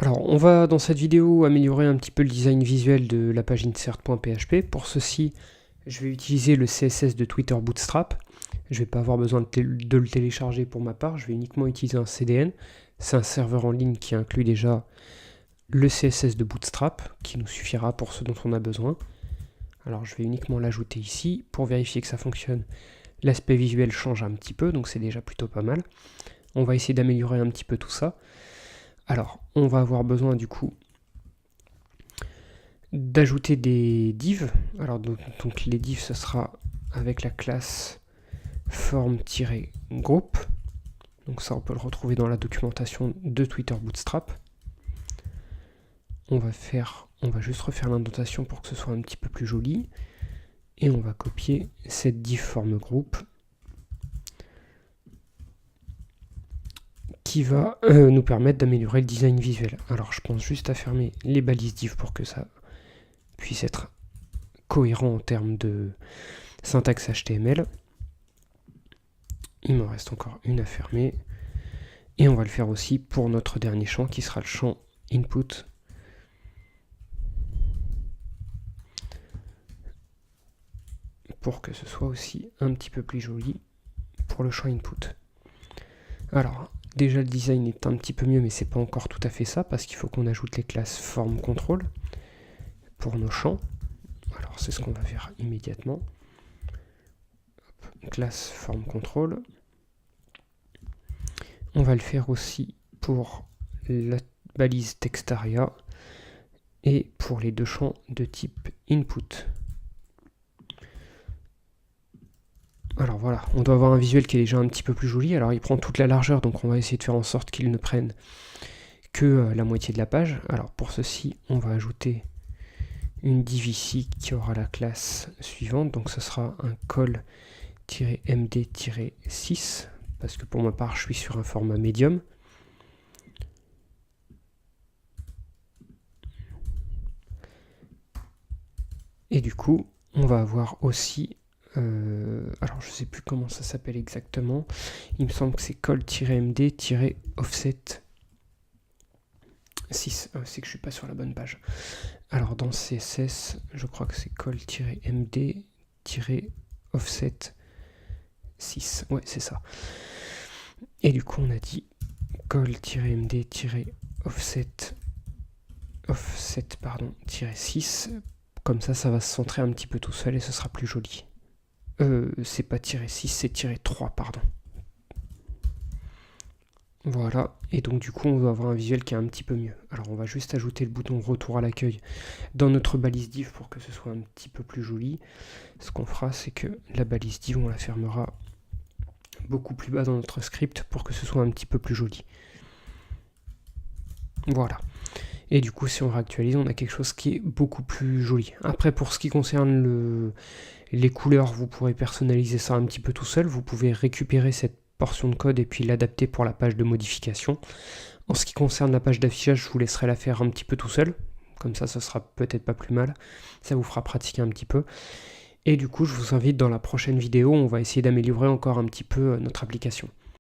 Alors, on va dans cette vidéo améliorer un petit peu le design visuel de la page insert.php. Pour ceci, je vais utiliser le CSS de Twitter Bootstrap. Je ne vais pas avoir besoin de le télécharger pour ma part, je vais uniquement utiliser un CDN. C'est un serveur en ligne qui inclut déjà le CSS de Bootstrap, qui nous suffira pour ce dont on a besoin. Alors je vais uniquement l'ajouter ici. Pour vérifier que ça fonctionne, l'aspect visuel change un petit peu, donc c'est déjà plutôt pas mal. On va essayer d'améliorer un petit peu tout ça. Alors, on va avoir besoin du coup d'ajouter des divs. Alors donc les divs, ce sera avec la classe form-group. Donc ça, on peut le retrouver dans la documentation de Twitter Bootstrap. On va juste refaire l'indentation pour que ce soit un petit peu plus joli. Et on va copier cette div form-group qui va nous permettre d'améliorer le design visuel. Alors je pense juste à fermer les balises div pour que ça puisse être cohérent en termes de syntaxe HTML. Il m'en reste encore une à fermer. Et on va le faire aussi pour notre dernier champ qui sera le champ input. Pour que ce soit aussi un petit peu plus joli pour le champ input. Alors, déjà le design est un petit peu mieux, mais c'est pas encore tout à fait ça, parce qu'il faut qu'on ajoute les classes form control pour nos champs. Alors c'est ce qu'on va faire immédiatement. Classe form control. On va le faire aussi pour la balise textaria et pour les deux champs de type input. Alors voilà, on doit avoir un visuel qui est déjà un petit peu plus joli. Alors il prend toute la largeur, donc on va essayer de faire en sorte qu'il ne prenne que la moitié de la page. Alors pour ceci, on va ajouter une div ici qui aura la classe suivante. Donc ce sera un col-md-6, parce que pour ma part, je suis sur un format médium. Et du coup, on va avoir aussi... alors je sais plus comment ça s'appelle exactement, il me semble que c'est col-md-offset 6, c'est que je suis pas sur la bonne page. Alors dans CSS, je crois que c'est col-md-offset 6, ouais c'est ça. Et du coup on a dit col-md-offset 6, comme ça va se centrer un petit peu tout seul et ce sera plus joli. C'est pas -6, c'est -3, pardon. Voilà, et donc du coup on va avoir un visuel qui est un petit peu mieux. Alors on va juste ajouter le bouton retour à l'accueil dans notre balise div pour que ce soit un petit peu plus joli. Ce qu'on fera, c'est que la balise div, on la fermera beaucoup plus bas dans notre script pour que ce soit un petit peu plus joli. Voilà. Et du coup, si on réactualise, on a quelque chose qui est beaucoup plus joli. Après, pour ce qui concerne les couleurs, vous pourrez personnaliser ça un petit peu tout seul. Vous pouvez récupérer cette portion de code et puis l'adapter pour la page de modification. En ce qui concerne la page d'affichage, je vous laisserai la faire un petit peu tout seul. Comme ça sera peut-être pas plus mal. Ça vous fera pratiquer un petit peu. Et du coup, je vous invite dans la prochaine vidéo, on va essayer d'améliorer encore un petit peu notre application.